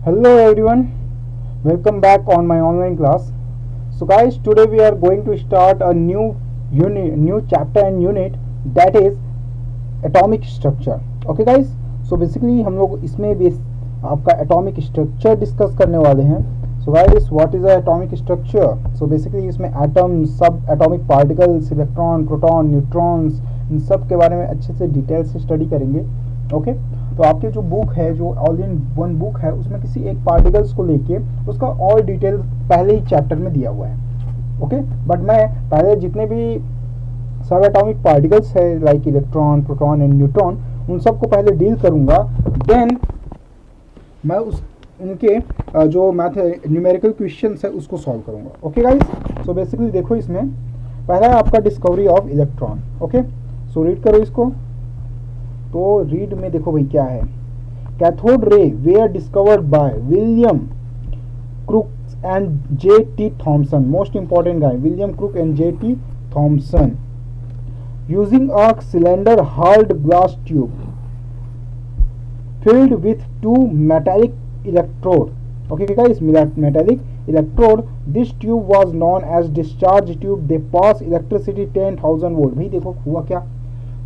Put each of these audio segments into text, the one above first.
Hello everyone, welcome back on my online class. So guys, today we are going to start a new chapter and unit, that is atomic structure. Okay guys, so basically हम लोग इसमें आपका atomic structure discuss करने वाले हैं. So guys, what is a atomic structure? So basically इसमें atoms, सब atomic particles, electron, proton, neutrons, इन सब के बारे में अच्छे से डिटेल से स्टडी करेंगे. ओके तो आपके जो बुक है, जो ऑल इन वन बुक है, उसमें किसी एक पार्टिकल्स को लेके उसका ऑल डिटेल पहले ही चैप्टर में दिया हुआ है. ओके बट मैं पहले जितने भी सब एटॉमिक पार्टिकल्स है like electron, proton and neutron, उन सब को पहले डील करूंगा. देन मैं उस उनके जो मैथ न्यूमेरिकल क्वेश्चंस है उसको सॉल्व करूंगा. ओके गाइस, सो बेसिकली देखो, इसमें पहला है आपका discovery of electron. Okay so read करो इसको. तो रीड में देखो भाई क्या है. Cathode ray were discovered by William Crook and J T Thomson. Most important guy, William Crook and J T Thomson, using a cylinder hard glass tube filled with two metallic electrode. Okay guys, metallic electrode. This tube was known as discharge tube. They pass electricity 10,000 volt. भाई देखो हुआ क्या.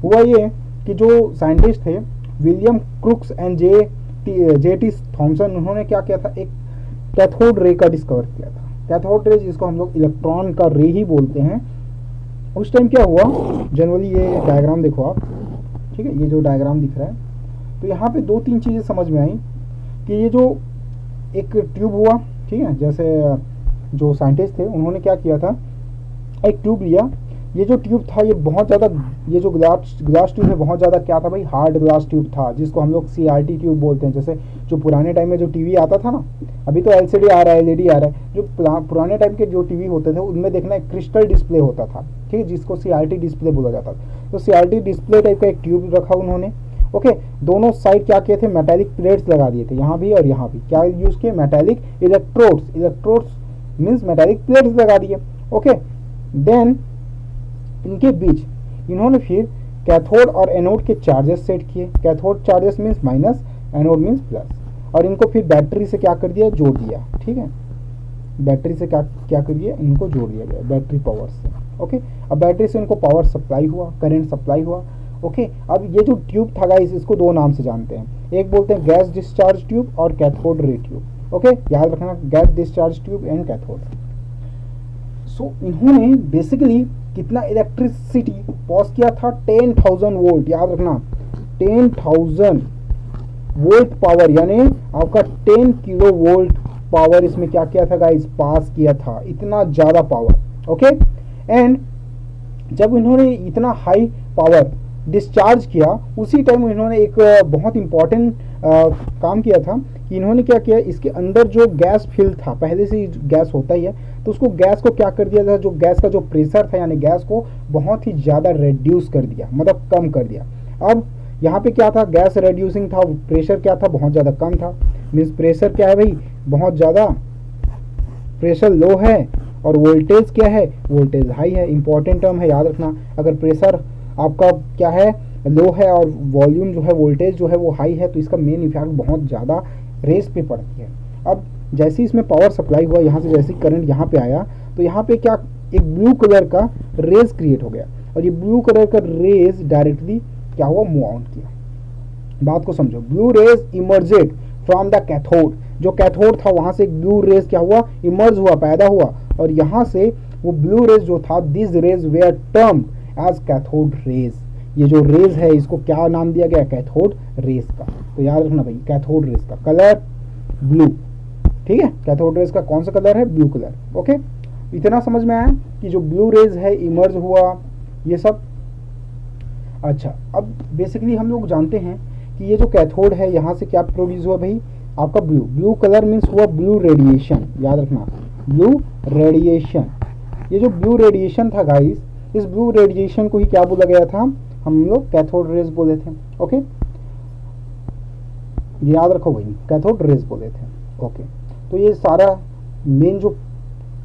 हुआ ये कि जो scientist थे William Crooks and J T Thomson, उन्होंने क्या किया था, एक कैथोड रे का डिस्कवर किया था. कैथोड रे जिसको हम लोग इलेक्ट्रॉन का रे ही बोलते हैं. उस टाइम क्या हुआ, जनरली ये डायग्राम देखो आप, ठीक है, ये जो डायग्राम दिख रहा है, तो यहाँ पे दो तीन चीज़ें समझ में आई कि ये जो एक ट्यूब हुआ, ठीक है, जैसे जो साइंटिस्ट थे उन्होंने क्या किया था, एक ट्यूब लिया. ये जो ट्यूब था ये बहुत ज़्यादा, ये जो ग्लास ट्यूब है बहुत ज़्यादा क्या था भाई, हार्ड ग्लास ट्यूब था, जिसको हम लोग CRT ट्यूब बोलते हैं. जैसे जो पुराने टाइम में जो टीवी आता था ना, अभी तो LCD आ रहा है, LED आ रहा है, जो पुराने टाइम के जो टीवी होते थे उनमें देखना एक क्रिस्टल डिस्प्ले होता था, ठीक है, जिसको CRT डिस्प्ले बोला जाता था. तो CRT डिस्प्ले टाइप का एक ट्यूब रखा उन्होंने. ओके दोनों साइड क्या किए थे, मेटालिक प्लेट्स लगा दिए थे, यहाँ भी और यहाँ भी. क्या यूज किए, metallic electrodes. Electrodes means metallic plates लगा दिए. ओके देन इनके बीच इन्होंने फिर कैथोड और एनोड के चार्जेस सेट किए. Cathode charges means minus, anode means plus, और इनको फिर बैटरी से क्या कर दिया, जोड़ दिया. ठीक है, बैटरी से क्या क्या कर दिया, इनको जोड़ दिया गया बैटरी पावर से. ओके अब बैटरी से इनको पावर सप्लाई हुआ, करंट सप्लाई हुआ. ओके अब ये जो ट्यूब था गाइस, इसको दो नाम से जानते हैं. एक बोलते हैं गैस डिस्चार्ज ट्यूब और कैथोड रे ट्यूब. ओके याद रखना, gas discharge tube and cathode. So इन्होंने बेसिकली कितना इलेक्ट्रिसिटी पास किया था, 10,000 वोल्ट. याद रखना 10,000 वोल्ट पावर, यानी आपका 10 किलो वोल्ट पावर इसमें क्या किया था गाइस, पास किया था. इतना ज़्यादा पावर. ओके एंड जब इन्होंने इतना हाई पावर डिस्चार्ज किया, उसी टाइम इन्होंने एक बहुत इंपॉर्टेंट काम किया था कि इन्होंने क्या किया, इसके अंदर जो गैस फिल था, पहले से ही गैस होता ही है, तो उसको गैस को क्या कर दिया था, जो गैस का जो प्रेशर था, यानी गैस को बहुत ही ज़्यादा रेड्यूस कर दिया, मतलब कम कर दिया. अब यहाँ पे क्या था, गैस रेड्यूसिंग था, प्रेशर क्या था, बहुत ज़्यादा कम था. मीन्स प्रेशर क्या है भाई, बहुत ज़्यादा, प्रेशर लो है, और वोल्टेज क्या है, वोल्टेज हाई है. इंपॉर्टेंट टर्म है, याद रखना. अगर प्रेशर आपका क्या है, लो है, और वॉल्यूम जो है, वोल्टेज जो है वो हाई है, तो इसका मेन इफेक्ट बहुत ज़्यादा रेस पे पड़ती है. अब जैसे इसमें पावर सप्लाई हुआ, यहाँ से जैसे करंट यहाँ पे आया, तो यहाँ पे क्या, एक ब्लू कलर का रेज क्रिएट हो गया, और ये ब्लू कलर का रेज डायरेक्टली क्या हुआ, मूव आउट किया. बात को समझो, blue rays emerged from the cathode. जो कैथोड था वहाँ से एक ब्लू रेज क्या हुआ, इमर्ज हुआ, पैदा हुआ, और यहाँ से वो ब्लू रेज जो था, this rays were termed as cathode rays. ये जो रेज है इसको क्या नाम दिया गया, कैथोड रेज का. तो याद रखना भाई, कैथोड रेज का कलर ब्लू. ठीक है, कैथोड रेज का कौन सा कलर है, ब्लू कलर. ओके इतना समझ में आया कि जो ब्लू रेज है इमर्ज हुआ, ये सब. अच्छा अब बेसिकली हम लोग जानते हैं कि ये जो कैथोड है, यहाँ से क्या प्रोड्यूस हुआ भाई, आपका ब्लू. ब्लू कलर मीन्स हुआ ब्लू रेडिएशन. याद रखना, ब्लू रेडिएशन. ये जो ब्लू रेडिएशन था गाइस, इस ब्लू रेडिएशन को ही क्या बोला गया था, हम लोग कैथोड रेज बोले थे. ओके याद रखो भाई, कैथोड रेज बोले थे. ओके तो ये सारा मेन जो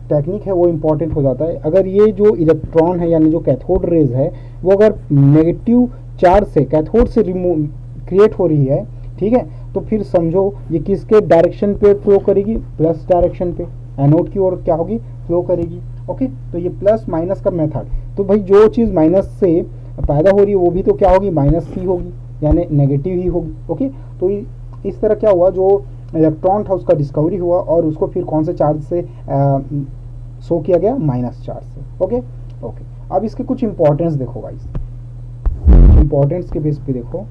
टेक्निक है वो इम्पॉर्टेंट हो जाता है. अगर ये जो इलेक्ट्रॉन है, यानी जो कैथोड रेज है, वो अगर नेगेटिव चार्ज से कैथोड से रिमूव क्रिएट हो रही है, ठीक है, तो फिर समझो ये किसके डायरेक्शन पे फ्लो करेगी, प्लस डायरेक्शन पे, एनोड की ओर क्या होगी, फ्लो करेगी। ओके, तो ये प्लस माइनस का मेथड, तो भाई जो चीज़ माइनस से पैदा हो रही है वो भी तो क्या होगी, माइनस ही होगी, यानी नेगेटिव ही होगी। ओके, तो इस तरह क्या हुआ, जो इलेक्ट्रॉन था उसका डिस्कवरी हुआ और उसको फिर कौन से चार्ज से शो किया गया, माइनस चार्ज से। ओके ओके, अब इसके कुछ इंपॉर्टेंस देखो गाइस, इंपॉर्टेंस के बेस पे देखो।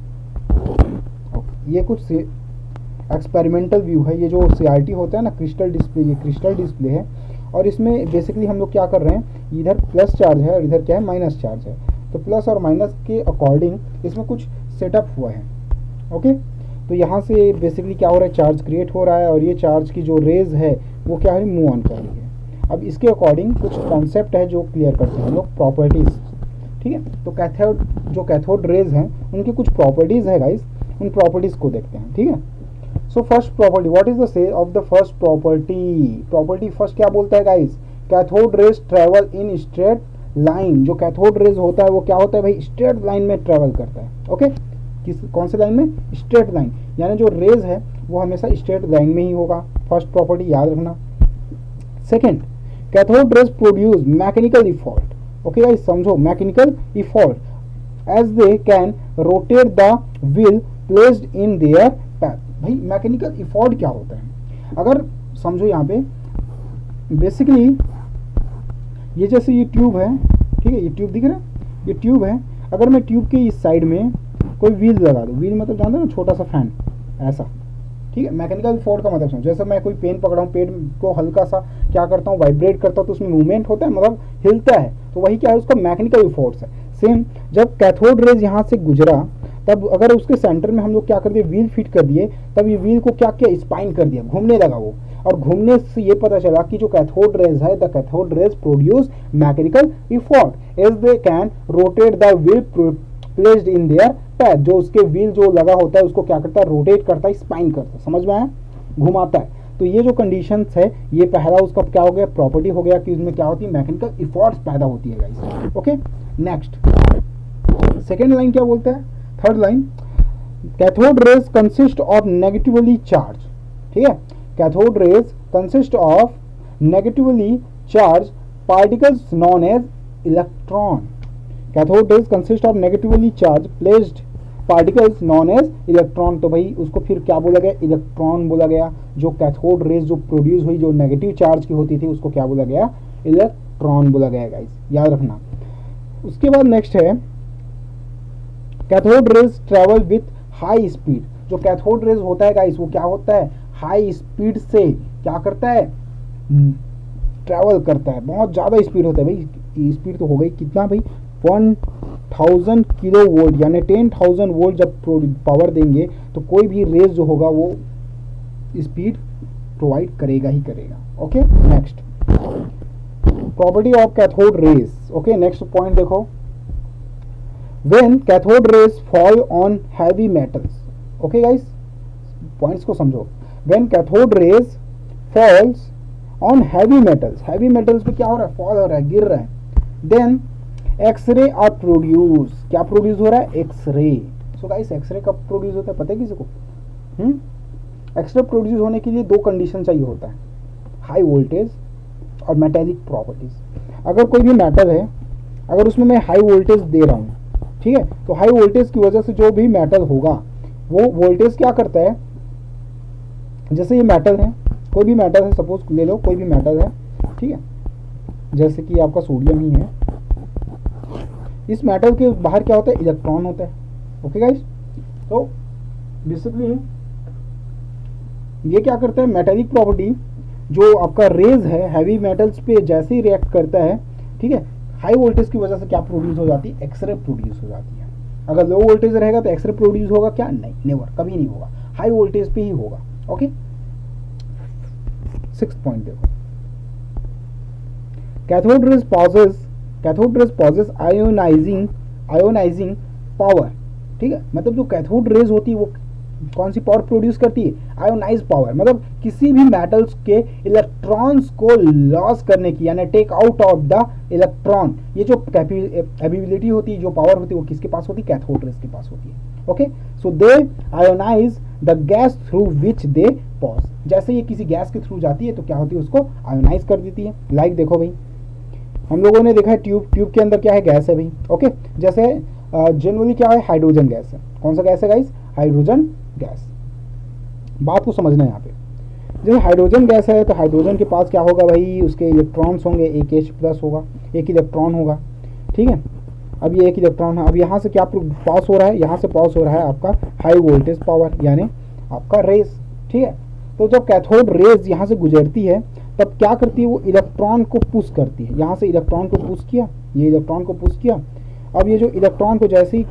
ये कुछ एक्सपेरिमेंटल व्यू है, ये जो CRT होता है ना, क्रिस्टल डिस्प्ले, ये क्रिस्टल डिस्प्ले है और इसमें बेसिकली हम लोग क्या कर रहे हैं, इधर प्लस चार्ज है और इधर क्या है, माइनस चार्ज है। तो प्लस और माइनस के अकॉर्डिंग इसमें कुछ सेटअप हुआ है। ओके, तो यहाँ से बेसिकली क्या हो रहा है, चार्ज क्रिएट हो रहा है और ये चार्ज की जो रेज है वो क्या है, मूव ऑन कर रही है। अब इसके अकॉर्डिंग कुछ कॉन्सेप्ट है जो क्लियर करते हैं हम लोग, प्रॉपर्टीज। ठीक है, तो कैथोड, जो कैथोड रेज हैं उनकी कुछ प्रॉपर्टीज है गाइस, उन प्रॉपर्टीज को देखते हैं। ठीक है, so first property, what is the say of the first property. Property first क्या बोलता है guys, cathode rays travel in straight line. जो कैथोड रेज होता है वो क्या होता है भाई, स्ट्रेट लाइन में ट्रेवल करता है। ओके, कौन से लाइन में, स्ट्रेट लाइन, यानी जो रेज है वो हमेशा स्ट्रेट लाइन में ही होगा। फर्स्ट प्रॉपर्टी याद रखना। Second, cathode rays produce mechanical effect. Okay guys, समझो, mechanical effect as they can rotate the wheel placed in their path. भाई मैकेनिकल इफॉल्ट क्या होता है, अगर समझो यहाँ पे बेसिकली ये जैसे ये ट्यूब है, ठीक है, ये ट्यूब दिख रहा है, ये ट्यूब है, अगर मैं ट्यूब के इस साइड में कोई व्हील लगा दूँ, व्हील मतलब जानते हो ना, छोटा सा फैन ऐसा। ठीक है, मैकेनिकल इफॉल्ट का मतलब समझो, जैसे मैं कोई पेन पकड़ा हूँ, पेन को हल्का सा क्या करता हूँ, वाइब्रेट करता हूँ, तो उसमें मूवमेंट होता है, मतलब हिलता है, तो वही क्या है, उसका मैकेनिकल इफॉर्ट्स है। सेम जब कैथोड रेज यहाँ से गुजरा, तब अगर उसके सेंटर में हम लोग क्या कर दिए, व्हील फिट कर दिए, तब ये व्हील को क्या किया, स्पाइन कर दिया, घूमने लगा वो, और घूमने से ये पता चला कि जो कैथोड रेज है, the cathode rays produce mechanical effort as they can rotate the wheel placed in their path. जो उसके व्हील जो लगा होता है उसको क्या करता है, रोटेट करता है, स्पाइन करता है, समझ में आया, घुमाता है। तो ये जो कंडीशंस है, ये पहला उसका क्या हो गया, प्रॉपर्टी हो गया कि उसमें क्या होती है, मैकेनिकल इफॉर्ट्स पैदा होती है guys. Okay, next second line क्या बोलता है, third line, cathode rays consist of negatively charge. ठीक है, cathode rays consist of negatively charge particles known as electron. Cathode rays consist of negatively charge placed particles known as electron. तो भाई उसको फिर क्या बोला गया, इलेक्ट्रॉन बोला गया। जो कैथोड रेज जो प्रोड्यूस हुई, जो नेगेटिव चार्ज की होती थी, उसको क्या बोला गया, इलेक्ट्रॉन बोला गया गाइस, याद रखना। उसके बाद नेक्स्ट है, cathode rays travel with high speed. जो कैथोड रेज होता है गाइस, वो क्या होता है, हाई स्पीड से क्या करता है, ट्रेवल करता है, बहुत ज़्यादा स्पीड होता है। भाई स्पीड तो हो गई कितना भाई, 1000 किलो वोल्ट, यानी 10,000 वोल्ट जब पावर देंगे तो कोई भी रेज जो होगा वो स्पीड प्रोवाइड करेगा ही करेगा। Okay, next property of cathode rays. Okay, next point देखो, when cathode rays fall on heavy metals. Okay guys, points को समझो, when cathode rays falls on heavy metals, heavy metals पे क्या हो रहा है, फॉल हो रहा है, गिर रहा है, देन एक्सरे आर प्रोड्यूस। क्या प्रोड्यूस हो रहा है, एक्सरे। सो गाइस, एक्सरे कब प्रोड्यूस होता है पता है किसी को, एक्सरे प्रोड्यूस होने के लिए दो कंडीशन चाहिए होता है, हाई वोल्टेज और मेटेलिक प्रॉपर्टीज। अगर कोई भी मेटल है, अगर उसमें मैं हाई वोल्टेज दे रहा हूँ, ठीक है, तो हाई वोल्टेज की वजह से जो भी मेटल होगा वो वोल्टेज क्या करता है, जैसे ये मेटल है, कोई भी मेटल है, सपोज ले लो कोई भी मेटल है, ठीक है, जैसे कि आपका सोडियम ही है, इस मेटल के बाहर क्या होता है, इलेक्ट्रॉन होता है। ओके गाइस, तो बेसिकली ये क्या करता है, मेटेलिक प्रॉपर्टी, जो आपका रेज है हैवी मेटल्स पे जैसे ही रिएक्ट करता है, ठीक है, हाई वोल्टेज की वजह से क्या प्रोड्यूस हो जाती है, एक्सरे प्रोड्यूस हो जाती है। अगर लो वोल्टेज रहेगा तो एक्सरे प्रोड्यूस होगा क्या, नहीं, नेवर, कभी नहीं होगा, हाई वोल्टेज पे ही होगा। ओके, 6th पॉइंट देखो, cathode rays possess ionising power. ठीक है, मतलब जो कैथोड रेज होती है वो कौन सी पावर प्रोड्यूस करती है, आयोनाइज पावर, मतलब किसी भी मेटल्स के इलेक्ट्रॉन्स को लॉस करने की, यानी take out of the electron. ये जो एबिलिटी होती है, जो पावर होती है, वो किसके पास होती है, कैथोड रेज के पास होती है। Okay, so they ionise the gas through which they pass. जैसे ये किसी गैस के थ्रू जाती है तो क्या होती है, उसको आयोनाइज कर देती है। लाइक देखो भाई, हम लोगों ने देखा है ट्यूब के अंदर क्या है, गैस है भाई। ओके, जैसे जनरली क्या है, हाइड्रोजन गैस है। कौन सा गैस है गाइस, हाइड्रोजन गैस। बात को समझना है यहाँ पे, जैसे हाइड्रोजन गैस है तो हाइड्रोजन के पास क्या होगा भाई, उसके इलेक्ट्रॉन्स होंगे, एक H+ होगा, एक इलेक्ट्रॉन होगा, ठीक है। अब ये एक इलेक्ट्रॉन है, अब यहाँ से क्या पास हो रहा है, यहाँ से पास हो रहा है आपका हाई वोल्टेज पावर, यानी आपका रेस, ठीक है। तो जब कैथोड रेज यहाँ से गुजरती है तब क्या करती है, वो इलेक्ट्रॉन को पुश करती है। यहाँ से इलेक्ट्रॉन को पुश किया, ये इलेक्ट्रॉन को पुश किया। अब ये जो इलेक्ट्रॉन को जैसे ही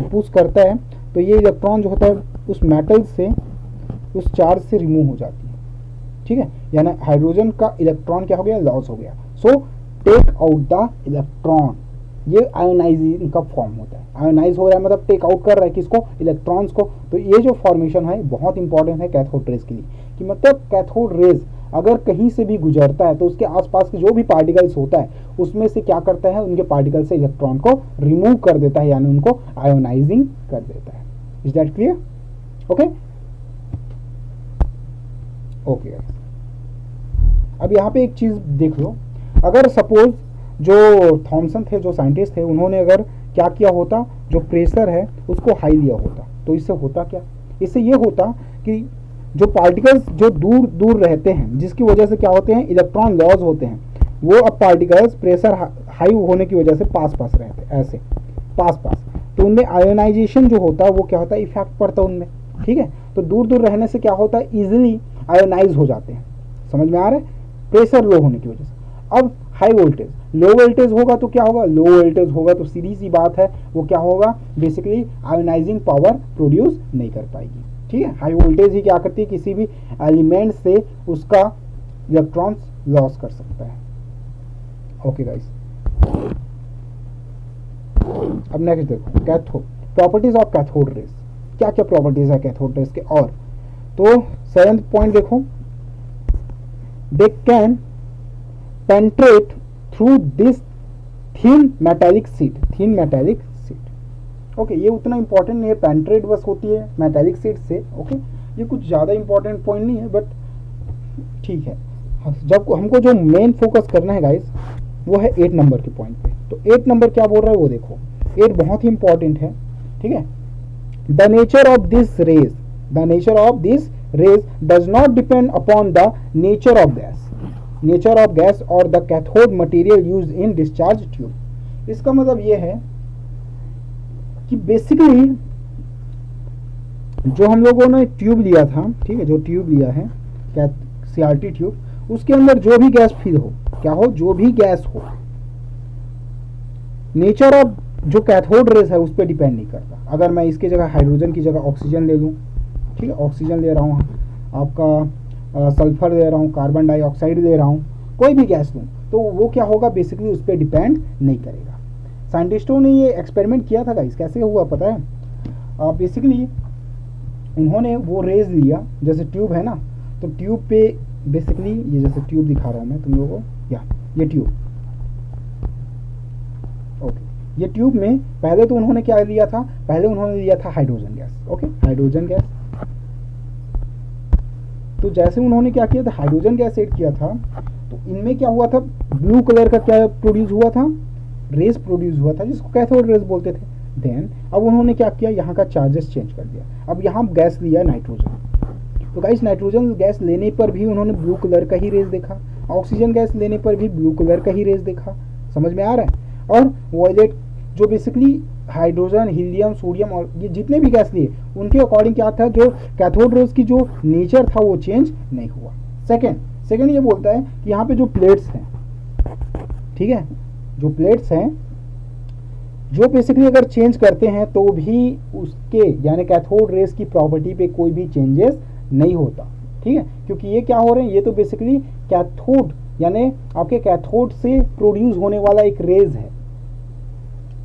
पुश करता है तो ये इलेक्ट्रॉन जो होता है उस मेटल से, उस चार्ज से रिमूव हो जाती है, ठीक है। यानी हाइड्रोजन का इलेक्ट्रॉन क्या हो गया, लॉस हो गया। So take out the electron, ये आयोनाइजिंग का फॉर्म होता है। आयोनाइज हो रहा है मतलब टेक आउट कर रहा है किसको, इलेक्ट्रॉन्स को। तो ये जो फॉर्मेशन है बहुत इंपॉर्टेंट है कैथोड रेज के लिए, कि मतलब कैथोड रेज अगर कहीं से भी गुजरता है तो उसके आसपास के जो भी पार्टिकल्स होता है उसमें से क्या करता है, उनके पार्टिकल से इलेक्ट्रॉन को रिमूव कर देता है, यानी उनको आयोनाइजिंग कर देता है। Is that clear? Okay okay. अब यहाँ पे एक चीज देख लो, अगर सपोज जो थॉमसन थे, जो साइंटिस्ट थे, उन्होंने अगर क्या किया होता, जो प्रेशर है उसको हाई लिया होता, तो इससे होता क्या, इससे ये होता कि जो पार्टिकल्स जो दूर दूर रहते हैं, जिसकी वजह से क्या होते हैं, इलेक्ट्रॉन लॉस होते हैं, वो अब पार्टिकल्स प्रेशर हाई होने की वजह से पास पास रहते हैं, ऐसे पास पास, तो उनमें आयोनाइजेशन जो होता है वो क्या होता है, इफेक्ट पड़ता है उनमें, ठीक है। तो दूर दूर रहने से क्या होता है, इजिली आयोनाइज हो जाते हैं। समझ में आ रहा है, प्रेशर लो होने की वजह से। अब हाई वोल्टेज, लो वोल्टेज होगा तो क्या होगा, लो वोल्टेज होगा तो सीधी सी बात है वो क्या होगा, बेसिकली आयोनाइजिंग पावर प्रोड्यूस नहीं कर पाएगी, ठीक है। हाई वोल्टेज ही क्या करती है, किसी भी एलिमेंट से उसका इलेक्ट्रॉन्स लॉस कर सकता है। ओके गाइस, अब नेक्स्ट देखो cathode, properties of cathode raise. क्या क्या प्रॉपर्टीज है कैथोड रेज के, और तो 7th पॉइंट देखो, they can penetrate through this thin metallic sheet, thin metallic sheet. Okay, ये उतना इंपॉर्टेंट नहीं है, पेंट्रेट बस होती है मेटालिक शीट से। ओके, ये कुछ ज़्यादा इंपॉर्टेंट पॉइंट नहीं है, बट ठीक है। जब हमको जो मेन फोकस करना है गाइस वो है 8 नंबर के पॉइंट पे। तो 8 नंबर क्या बोल रहा है वो देखो, 8 बहुत ही इंपॉर्टेंट है, ठीक है। The nature of this rays, the nature of this rays does not depend upon the nature of gas, nature of gas और the cathode material used in discharge tube. इसका मतलब ये है कि बेसिकली जो हम लोगों ने ट्यूब लिया था, ठीक है, जो ट्यूब लिया है CRT ट्यूब, उसके अंदर जो भी गैस फिल हो, क्या हो, जो भी गैस हो, नेचर ऑफ जो कैथोड रेज है उस पर डिपेंड नहीं करता। अगर मैं इसकी जगह हाइड्रोजन की जगह ऑक्सीजन ले लूँ, ठीक है, ऑक्सीजन ले रहा हूँ, आपका सल्फर ले रहा हूँ, कार्बन डाइऑक्साइड ले रहा हूँ, कोई भी गैस लूँ, तो वो क्या होगा, बेसिकली उस पर डिपेंड नहीं करेगा। साइंटिस्टों ने ये एक्सपेरिमेंट किया था गाइस, कैसे हुआ पता है, बेसिकली उन्होंने वो रेज लिया, जैसे ट्यूब है ना, तो ट्यूब पे बेसिकली ये जैसे ट्यूब दिखा रहा हूँ मैं तुम लोगों को, या ये ट्यूब, ओके, ये ट्यूब में पहले तो उन्होंने क्या लिया था, पहले उन्होंने लिया था hydrogen gas. Okay, hydrogen gas, तो जैसे उन्होंने क्या किया था, हाइड्रोजन गैस ऐड किया था, तो इनमें क्या हुआ था, ब्लू कलर का क्या प्रोड्यूस हुआ था, रेस प्रोड्यूस हुआ था, जिसको कैथोड रेस बोलते थे। देन अब उन्होंने क्या किया, यहाँ का चार्जेस चेंज कर दिया, अब यहाँ गैस लिया नाइट्रोजन, तो गाइस नाइट्रोजन गैस लेने पर भी उन्होंने ब्लू कलर का ही रेस देखा, ऑक्सीजन गैस लेने पर भी ब्लू कलर का ही रेस देखा। समझ में आ रहा है। और वॉयलेट जो बेसिकली हाइड्रोजन, हीलियम, सोडियम और ये जितने भी गैस लिए उनके अकॉर्डिंग क्या था, जो कैथोड रेस की जो नेचर था वो चेंज नहीं हुआ। सेकेंड ये बोलता है कि यहाँ पे जो प्लेट्स हैं, ठीक है, जो प्लेट्स हैं जो बेसिकली अगर चेंज करते हैं तो भी उसके यानी कैथोड रेस की प्रॉपर्टी पे कोई भी चेंजेस नहीं होता, ठीक है, क्योंकि ये क्या हो रहे हैं, ये तो बेसिकली कैथोड यानी आपके कैथोड से प्रोड्यूस होने वाला एक रेज है।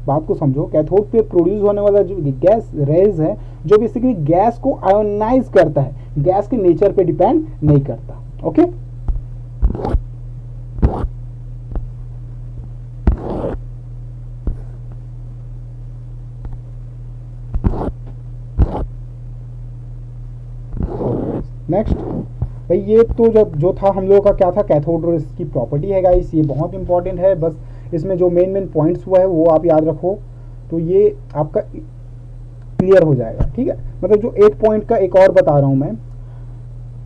बात को समझो, कैथोड पे प्रोड्यूस होने वाला जो गैस रेज है, जो बेसिकली गैस को आयोनाइज करता है, गैस के नेचर पे डिपेंड नहीं करता। ओके, नेक्स्ट भाई ये तो जो था हम लोगों का क्या था, कैथोड रेज की प्रॉपर्टी है गाइस, ये बहुत इंपॉर्टेंट है। बस इसमें जो मेन पॉइंट्स हुआ है वो आप याद रखो, तो ये आपका क्लियर हो जाएगा। ठीक है, मतलब जो 8 पॉइंट का एक और बता रहा हूं मैं,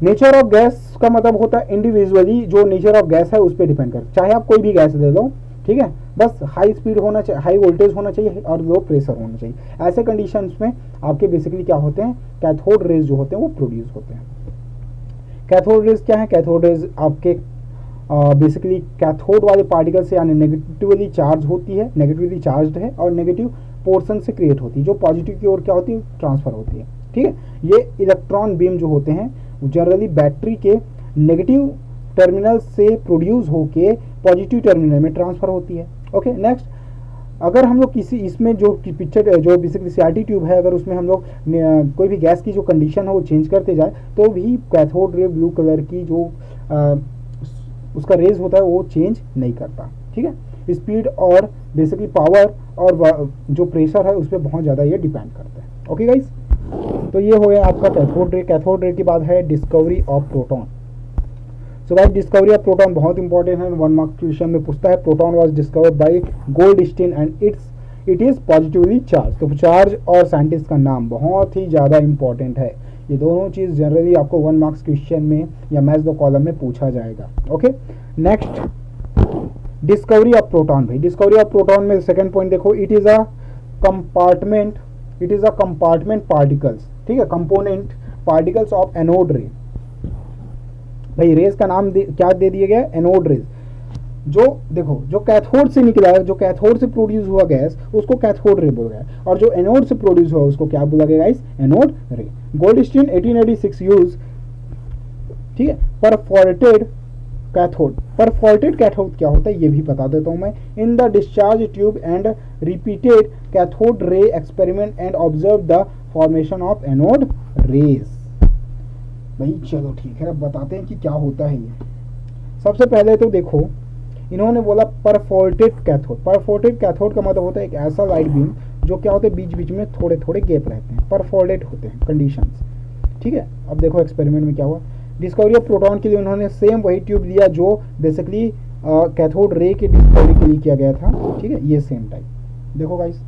नेचर ऑफ गैस का मतलब होता है इंडिविजुअली जो नेचर ऑफ गैस है उस पर डिपेंड कर, चाहे आप कोई भी गैस दे दो, ठीक है, बस हाई स्पीड होना चाहिए, हाई वोल्टेज होना चाहिए और लो प्रेशर होना चाहिए। ऐसे कंडीशंस में आपके बेसिकली क्या होते हैं, कैथोड रेज जो होते हैं वो प्रोड्यूस होते हैं। कैथोड रेज क्या है, कैथोड रेज आपके बेसिकली कैथोड वाले पार्टिकल से यानी नेगेटिवली चार्ज होती है, नेगेटिवली चार्ज है और नेगेटिव पोर्शन से क्रिएट होती है, जो पॉजिटिव की ओर क्या होती है, ट्रांसफर होती है। ठीक है, ये इलेक्ट्रॉन बीम जो होते हैं जनरली बैटरी के नेगेटिव टर्मिनल से प्रोड्यूस होके पॉजिटिव टर्मिनल में ट्रांसफर होती है। ओके, नेक्स्ट अगर हम लोग किसी इसमें जो पिक्चर जो बेसिकली सीआरटी ट्यूब है, अगर उसमें हम लोग कोई भी गैस की जो कंडीशन है वो चेंज करते जाए तो भी कैथोड रे ब्लू कलर की जो उसका रेज होता है वो चेंज नहीं करता। ठीक है, स्पीड और बेसिकली पावर और जो प्रेशर है उस पर बहुत ज़्यादा ये डिपेंड करता है। ओके गाइस, तो ये हो गया आपका कैथोड रे। कैथोड रे के बाद है discovery of proton. So guys discovery of proton बहुत इंपॉर्टेंट है, 1 मार्क क्वेश्चन में पूछता है। Proton was discovered by Goldstein and it is positively charge. तो चार्ज और साइंटिस्ट का नाम बहुत ही ज़्यादा इंपॉर्टेंट है। ये दोनों चीज़ जनरली आपको 1 मार्क्स क्वेश्चन में या मैथ्स द कॉलम में पूछा जाएगा। Okay, next discovery of proton. भाई डिस्कवरी ऑफ प्रोटॉन में सेकंड पॉइंट देखो, it is a compartment particles. ठीक है, कंपोनेंट पार्टिकल्स ऑफ एनोड रे। भाई रेज का नाम क्या दे दिया गया, एनोड रेज। जो देखो जो कैथोड से निकला है, जो कैथोड से प्रोड्यूस हुआ गैस उसको कैथोड रे बोला गया, और जो एनोड से प्रोड्यूस हुआ उसको क्या बोला गया गाइस, एनोड रे। गोल्डस्टीन 1886 यूज, ठीक है, परफोरेटेड कैथोड। परफोरेटेड कैथोड क्या होता है ये भी बता देता हूं मैं। In the discharge tube and repeated cathode ray experiment and observe the formation of anode rays. भाई चलो ठीक है, अब बताते हैं कि क्या होता है ये। सबसे पहले तो देखो इन्होंने बोला परफोरेटेड कैथोड। परफोरेटेड कैथोड का मतलब होता है एक ऐसा लाइट बीम जो क्या होता है बीच बीच में थोड़े थोड़े गैप रहते हैं, परफोरेटेड होते हैं कंडीशंस। ठीक है, अब देखो एक्सपेरिमेंट में क्या हुआ। डिस्कवरी ऑफ प्रोटॉन के लिए उन्होंने सेम वही ट्यूब लिया जो बेसिकली कैथोड रे के डिस्कवरी के लिए किया गया था। ठीक है, ये सेम टाइप देखो गाइस।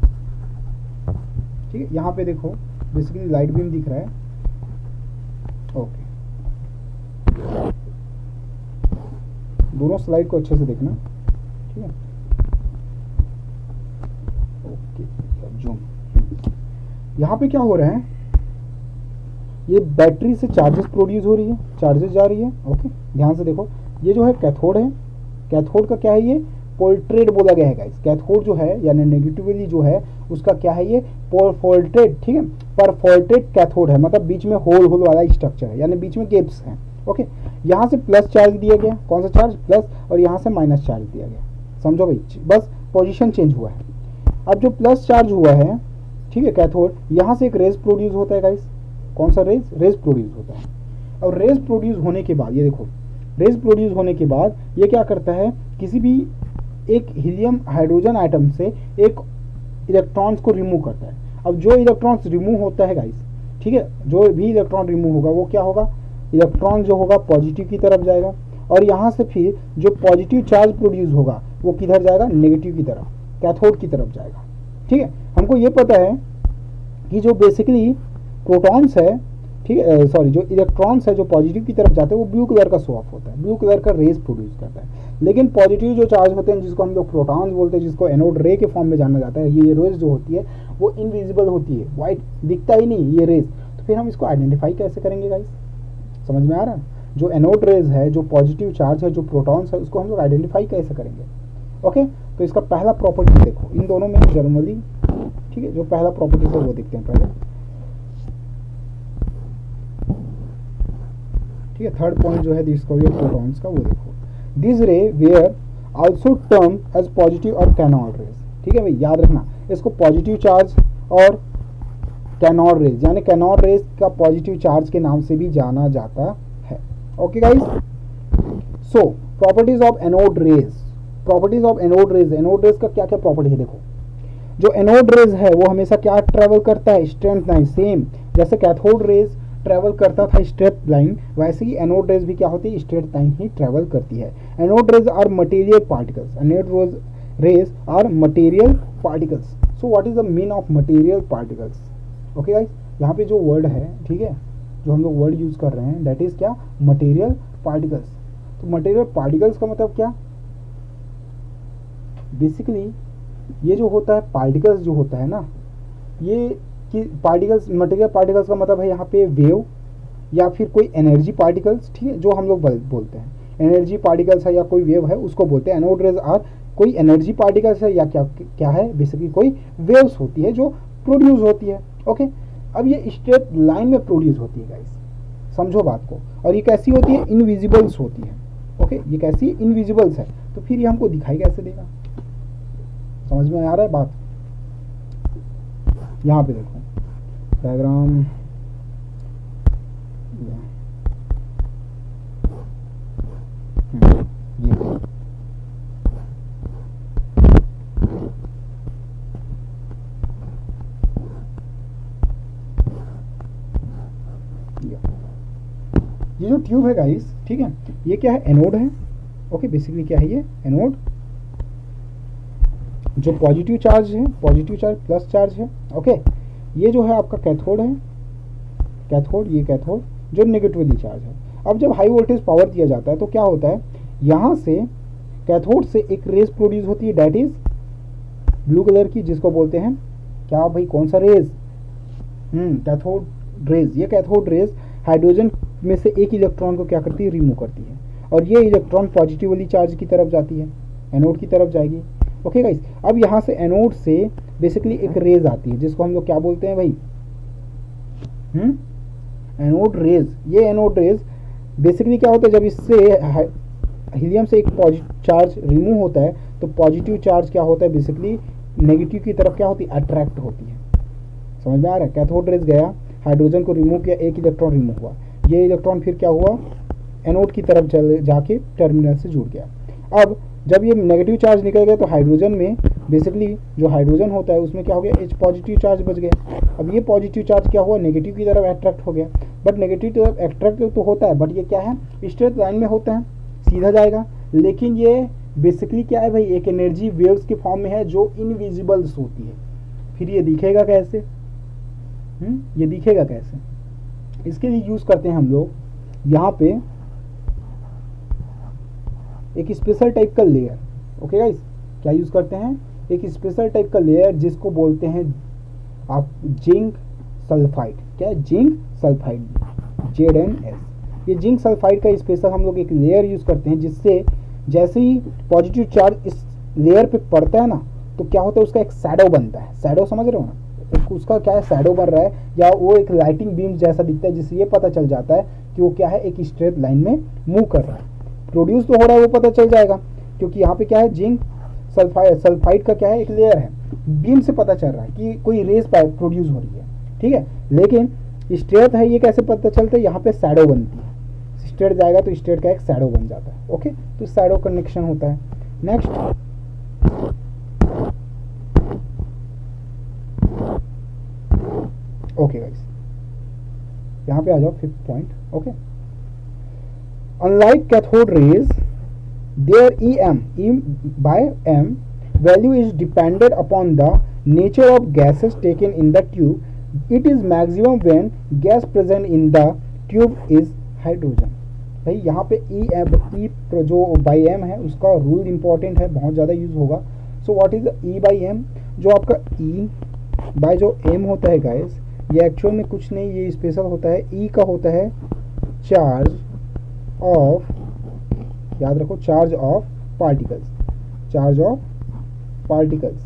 ठीक है, यहाँ पे देखो बेसिकली लाइट बीम दिख रहा है। ओके, दोनों स्लाइड को अच्छे से देखना। ठीक है, ओके, जूम। यहाँ पे क्या हो रहा है, ये बैटरी से चार्जेस प्रोड्यूस हो रही है, चार्जेस जा रही है। ओके, ध्यान से देखो, ये जो है कैथोड है। कैथोड का क्या है, ये पोर्ट्रेट बोला गया है गाइस। कैथोड जो है यानी नेगेटिवली जो है उसका क्या है, ये पोर्ट्रेट। ठीक है, परफोरेटेड कैथोड है, मतलब बीच में होल होल वाला स्ट्रक्चर है, यानी बीच में गैप्स हैं। ओके, यहाँ से प्लस चार्ज दिया गया, कौन सा चार्ज, प्लस, और यहाँ से माइनस चार्ज दिया गया। समझो भाई, बस पोजीशन चेंज हुआ है। अब जो प्लस चार्ज हुआ है, ठीक है, कैथोड, यहाँ से एक रेज प्रोड्यूस होता है गाइस। कौन सा रेज, रेज प्रोड्यूस होता है। और रेज प्रोड्यूस होने के बाद ये देखो, रेज प्रोड्यूस होने के बाद ये क्या करता है, किसी भी एक हीलियम हाइड्रोजन आइटम से एक इलेक्ट्रॉन्स को रिमूव करता है। अब जो इलेक्ट्रॉन्स रिमूव होता है गाइस, ठीक है, जो भी इलेक्ट्रॉन रिमूव होगा वो क्या होगा, इलेक्ट्रॉन जो होगा पॉजिटिव की तरफ जाएगा, और यहाँ से फिर जो पॉजिटिव चार्ज प्रोड्यूस होगा वो किधर जाएगा, नेगेटिव की तरफ, कैथोड की तरफ जाएगा। ठीक है, हमको ये पता है कि जो बेसिकली प्रोटॉन्स है, ठीक है, सॉरी, जो इलेक्ट्रॉन्स है जो पॉजिटिव की तरफ जाते हैं वो ब्लू कलर का शो ऑफ होता है, ब्लू कलर का रेज प्रोड्यूस करता है। लेकिन पॉजिटिव जो चार्ज होते हैं जिसको हम लोग प्रोटॉन्स बोलते हैं, जिसको एनोड रे के फॉर्म में जाना जाता है, ये रेज जो होती है वो इनविजिबल होती है, वाइट दिखता ही नहीं ये रेज। तो फिर हम इसको आइडेंटिफाई कैसे करेंगे गाइस, समझ में आ रहा है। जो एनोड रेज है, जो पॉजिटिव चार्ज है, जो प्रोटॉन्स है, उसको हम लोग आइडेंटिफाई कैसे करेंगे। ओके, तो इसका पहला प्रॉपर्टी देखो, इन दोनों में जनरली, ठीक है, जो पहला प्रॉपर्टी है वो देखते हैं पहले। ठीक है, थर्ड पॉइंट जो है डिस्कवरी ऑफ प्रोटॉन्स का, वो देखो। This ray were also term as positive और कैनोड रेज। ठीक है भाई, याद रखना इसको, पॉजिटिव चार्ज और कैनोड रेज, यानी कैनोड रेज का पॉजिटिव चार्ज के नाम से भी जाना जाता है। Okay guys, so properties of anode rays. Properties of anode rays, anode rays का क्या क्या प्रॉपर्टी है देखो। जो एनोड रेज है वो हमेशा क्या ट्रेवल करता है, स्ट्रेंथ लाइन, सेम जैसे कैथोड रेज ट्रैवल करता था स्ट्रेट लाइन, वैसे ही एनोड रेज भी क्या होती है, स्ट्रेट लाइन ही ट्रैवल करती है। Anode rays are material particles, anode rays are material particles. So what is the mean of material particles? Okay guys, यहाँ पे जो वर्ड है, ठीक है, जो हम लोग वर्ड यूज कर रहे हैं दैट इज क्या, मटेरियल पार्टिकल्स। तो मटेरियल पार्टिकल्स का मतलब क्या, बेसिकली ये जो होता है पार्टिकल्स जो होता है ना, ये कि पार्टिकल्स, मटेरियल पार्टिकल्स का मतलब है यहाँ पे वेव या फिर कोई एनर्जी पार्टिकल्स, ठीक है, जो हम लोग बोलते हैं एनर्जी पार्टिकल्स है या कोई वेव है उसको बोलते हैं एनोड रेज। आर कोई एनर्जी पार्टिकल्स है या क्या क्या है, बेसिकली कोई वेव्स होती है जो प्रोड्यूस होती है। ओके, अब ये स्ट्रेट लाइन में प्रोड्यूस होती है गाइस, समझो बात को। और ये कैसी होती है, इनविजिबल्स होती है। ओके, ये कैसी इनविजिबल्स है, तो फिर ये हमको दिखाई कैसे देगा, समझ में आ रहा है बात? यहाँ पे देखो डायग्राम, ये जो ट्यूब है गाइस, ठीक है, ये क्या है, एनोड है। ओके, बेसिकली क्या है ये, एनोड। जो पॉजिटिव चार्ज है, पॉजिटिव चार्ज प्लस चार्ज है। ओके, ये जो है आपका कैथोड है, कैथोड, ये कैथोड जो नेगेटिवली चार्ज है। अब जब हाई वोल्टेज पावर दिया जाता है तो क्या होता है, यहाँ से कैथोड से एक रेज प्रोड्यूस होती है डैट इज ब्लू कलर की, जिसको बोलते हैं क्या भाई, कौन सा रेज, कैथोड रेज। ये कैथोड रेज हाइड्रोजन में से एक इलेक्ट्रॉन को क्या करती है, रिमूव करती है, और ये इलेक्ट्रॉन पॉजिटिवली चार्ज की तरफ जाती है, एनोड की तरफ जाएगी। ओके गाइस, अब यहाँ से एनोड से बेसिकली एक रेज आती है जिसको हम लोग क्या बोलते हैं भाई, एनोड रेज। ये एनोड रेज बेसिकली क्या होता है, जब इससे हीलियम से एक पॉजिटिव चार्ज रिमूव होता है तो पॉजिटिव चार्ज क्या होता है, बेसिकली नेगेटिव की तरफ क्या होती है, अट्रैक्ट होती है। समझ में आ रहा है? कैथोड रेज गया, हाइड्रोजन को रिमूव किया, एक इलेक्ट्रॉन रिमूव हुआ, ये इलेक्ट्रॉन फिर क्या हुआ, एनोड की तरफ जाके टर्मिनल से जुड़ गया। अब जब ये नेगेटिव चार्ज निकल गया तो हाइड्रोजन में बेसिकली जो हाइड्रोजन होता है उसमें क्या हो गया, H पॉजिटिव चार्ज बच गया। अब ये पॉजिटिव चार्ज क्या हुआ, नेगेटिव की तरफ अट्रैक्ट हो गया। बट नेगेटिव तरफ अट्रैक्ट तो होता है, बट ये क्या है, स्ट्रेट लाइन में होता है, सीधा जाएगा। लेकिन ये बेसिकली क्या है भाई, एक एनर्जी वेव्स के फॉर्म में है जो इनविजिबल्स होती है। फिर ये दिखेगा कैसे, ये दिखेगा कैसे, इसके लिए यूज करते हैं हम लोग यहाँ पे एक स्पेशल टाइप का लेयर। ओके गाइस, क्या यूज करते हैं, एक स्पेशल टाइप का लेयर जिसको बोलते हैं आप जिंक सल्फाइड। क्या है, जिंक सल्फाइड, ZnS। ये जिंक सल्फाइड का स्पेशल हम लोग एक लेयर यूज करते हैं जिससे जैसे ही पॉजिटिव चार्ज इस लेयर पे पड़ता है ना तो क्या होता है, उसका एक शैडो बनता है। शैडो समझ रहे हो ना, एक उसका क्या है, शैडो बन रहा है, या वो एक लाइटिंग बीम जैसा दिखता है जिससे ये पता चल जाता है कि वो क्या है, एक स्ट्रेट लाइन में मूव कर रहा है। प्रोड्यूस तो हो रहा है वो पता चल जाएगा, क्योंकि यहाँ पे क्या है, जिंक सल्फाइड का क्या है, एक लेयर है, बीम से पता चल रहा है कि कोई रेस प्रोड्यूस हो रही है, ठीक है। लेकिन स्ट्रेट है, ये कैसे पता चलता है, यहाँ पे शैडो बनती है, स्ट्रेट जाएगा तो स्ट्रेट का एक शैडो बन जाता है। ओके, तो शैडो कनेक्शन होता है। नेक्स्ट, ओके गाइस, यहाँ पे आ जाओ 5th point. Okay, unlike cathode rays, their E by M value is dependent upon the nature of gases taken in the tube. It is maximum when gas present in the tube is hydrogen. भाई यहाँ पे E जो by M है उसका rule important है, बहुत ज़्यादा use होगा। सो what is E by M? जो आपका E by जो M होता है गाइस, ये एक्चुअल में कुछ नहीं, ये स्पेशल होता है। E का होता है चार्ज ऑफ, याद रखो, charge of particles, charge of particles,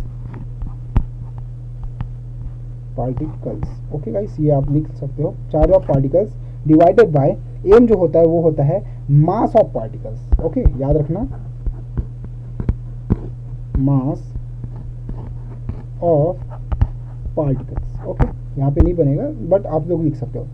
particles. Okay guys, ये आप लिख सकते हो, charge of particles divided by m जो होता है वो होता है मास ऑफ पार्टिकल्स। ओके, याद रखना, मास ऑफ पार्टिकल्स। ओके, यहाँ पे नहीं बनेगा बट आप लोग लिख सकते हो।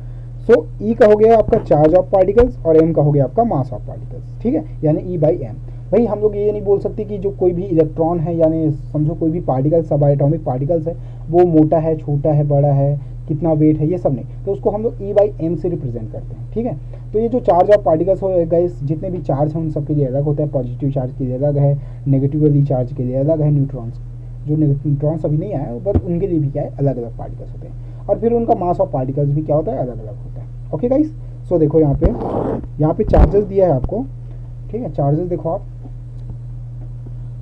सो E का हो गया आपका चार्ज ऑफ पार्टिकल्स और M का हो गया आपका मास ऑफ पार्टिकल्स, ठीक है, यानी E by M। भाई हम लोग ये नहीं बोल सकते कि जो कोई भी इलेक्ट्रॉन है, यानी समझो कोई भी पार्टिकल, सब एटॉमिक पार्टिकल्स है, वो मोटा है, छोटा है, बड़ा है, कितना वेट है, ये सब नहीं, तो उसको हम लोग E/m से रिप्रेजेंट करते हैं, ठीक है। तो ये जो चार्ज ऑफ पार्टिकल्स हो गाइस, जितने भी चार्ज हैं उन सब के लिए अलग होता है, पॉजिटिव चार्ज के लिए अलग है, नेगेटिवली चार्ज के लिए अलग है, न्यूट्रॉन्स, जो न्यूट्रॉन्स अभी नहीं आया बट उनके लिए भी क्या है, अलग अलग पार्टिकल्स होते हैं, और फिर उनका मास ऑफ पार्टिकल्स भी क्या होता है, अलग अलग होता है। ओके गाइस, सो देखो यहाँ पे चार्जेस दिया है आपको, ठीक है, चार्जेस देखो आप,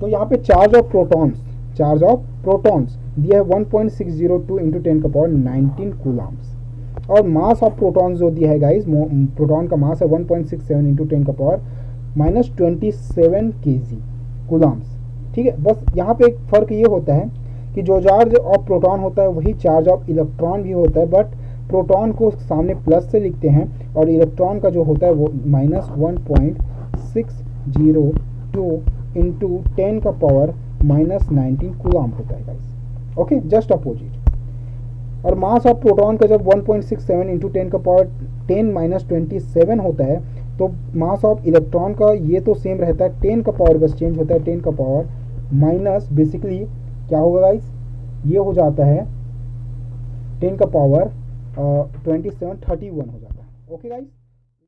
तो यहाँ पे चार्ज ऑफ प्रोटॉन्स दिया है 1.602 इंटू 10⁻19 कूलम्स, और मास ऑफ प्रोटॉन्स जो दिया है गाइस, प्रोटॉन का मास है 1.67 इंटू 10⁻27 kg कूलम्स, ठीक है। बस यहाँ पे एक फ़र्क ये होता है कि जो चार्ज ऑफ प्रोटॉन होता है वही चार्ज ऑफ इलेक्ट्रॉन भी होता है, बट प्रोटॉन को सामने प्लस से लिखते हैं और इलेक्ट्रॉन का जो होता है वो -1.602 इंटू 10⁻19 कूलम होता है गाइस, ओके, जस्ट अपोजिट। और मास ऑफ प्रोटॉन का जब 1.67 इंटू 10⁻10⁻27 होता है, तो मास ऑफ इलेक्ट्रॉन का ये तो सेम रहता है, 10 का पावर बस चेंज होता है, 10 का पावर माइनस, बेसिकली क्या होगा गाइस, ये हो जाता है 10 का पावर 27 31 हो जाता है, ओके गाइस।